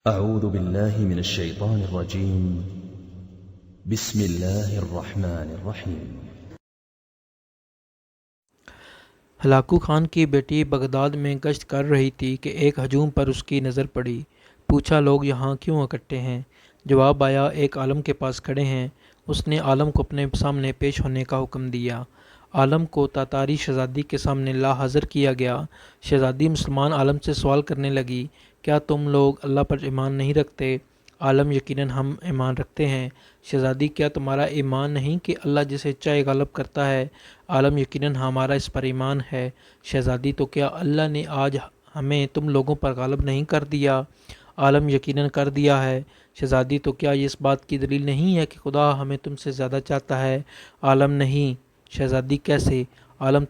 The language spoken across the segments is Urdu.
أعوذ بالله من الشيطان الرجيم بسم الله الرحمن الرحيم ہلاکو خان کی بیٹی بغداد میں گشت کر رہی تھی کہ ایک ہجوم پر اس کی نظر پڑی۔ پوچھا لوگ یہاں کیوں اکٹھے ہیں؟ جواب آیا ایک عالم کے پاس کھڑے ہیں۔ اس نے عالم کو اپنے سامنے پیش ہونے کا حکم دیا۔ عالم کو تاتاری شہزادی کے سامنے لا حاضر کیا گیا۔ شہزادی مسلمان عالم سے سوال کرنے لگی، کیا تم لوگ اللہ پر ایمان نہیں رکھتے؟ عالم یقیناً ہم ایمان رکھتے ہیں۔ شہزادی کیا تمہارا ایمان نہیں کہ اللہ جسے چاہے غالب کرتا ہے؟ عالم یقیناً ہمارا اس پر ایمان ہے۔ شہزادی تو کیا اللہ نے آج ہمیں تم لوگوں پر غالب نہیں کر دیا؟ عالم یقیناً کر دیا ہے۔ شہزادی تو کیا یہ اس بات کی دلیل نہیں ہے کہ خدا ہمیں تم سے زیادہ چاہتا ہے؟ عالم نہیں۔ شہزادی کیسے؟ عالم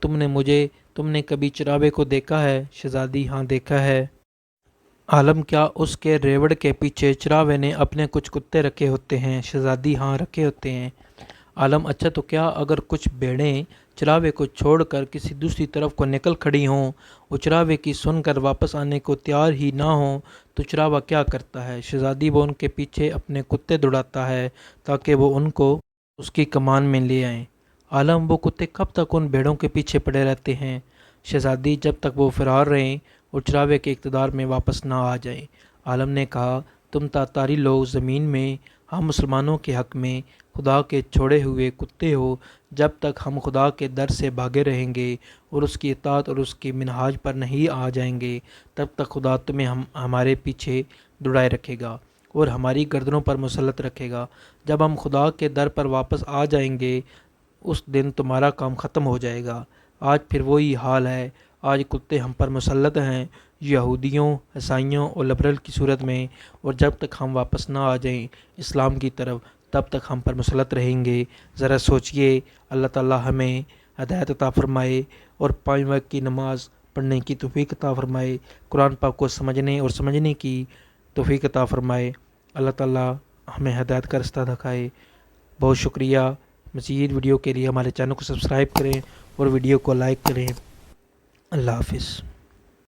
تم نے کبھی چراغے کو دیکھا ہے؟ شہزادی ہاں دیکھا ہے۔ عالم کیا اس کے ریوڑ کے پیچھے چراغے نے اپنے کچھ کتے رکھے ہوتے ہیں؟ شہزادی ہاں رکھے ہوتے ہیں۔ عالم اچھا تو کیا اگر کچھ بھیڑیں چراغے کو چھوڑ کر کسی دوسری طرف کو نکل کھڑی ہوں، وہ چراغے کی سن کر واپس آنے کو تیار ہی نہ ہوں تو چراغا کیا کرتا ہے؟ شہزادی وہ ان کے پیچھے اپنے کتے دوڑاتا ہے تاکہ وہ ان کو اس کی کمان میں لے آئیں۔ عالم وہ کتے کب تک ان بھیڑوں کے پیچھے پڑے رہتے ہیں؟ شہزادی جب تک وہ فرار رہیں اور چراغے کے اقتدار میں واپس نہ آ جائیں۔ عالم نے کہا تم تاتاری لوگ زمین میں ہم مسلمانوں کے حق میں خدا کے چھوڑے ہوئے کتے ہو۔ جب تک ہم خدا کے در سے بھاگے رہیں گے اور اس کی اطاعت اور اس کی منہاج پر نہیں آ جائیں گے، تب تک خدا تمہیں ہمارے پیچھے دوڑائے رکھے گا اور ہماری گردنوں پر مسلط رکھے گا۔ جب ہم خدا کے در پر واپس آ جائیں گے اس دن تمہارا کام ختم ہو جائے گا۔ آج پھر وہی حال ہے۔ آج کتے ہم پر مسلط ہیں، یہودیوں، عیسائیوں اور لبرل کی صورت میں، اور جب تک ہم واپس نہ آ جائیں اسلام کی طرف تب تک ہم پر مسلط رہیں گے۔ ذرا سوچئے، اللہ تعالی ہمیں ہدایت عطا فرمائے اور 5 وقت کی نماز پڑھنے کی توفیق عطا فرمائے، قرآن پاک کو سمجھنے اور سمجھنے کی توفیق عطا فرمائے۔ اللہ تعالی ہمیں ہدایت کا راستہ دکھائے۔ بہت شکریہ۔ مزید ویڈیو کے لیے ہمارے چینل کو سبسکرائب کریں اور ویڈیو کو لائک کریں۔ اللہ حافظ۔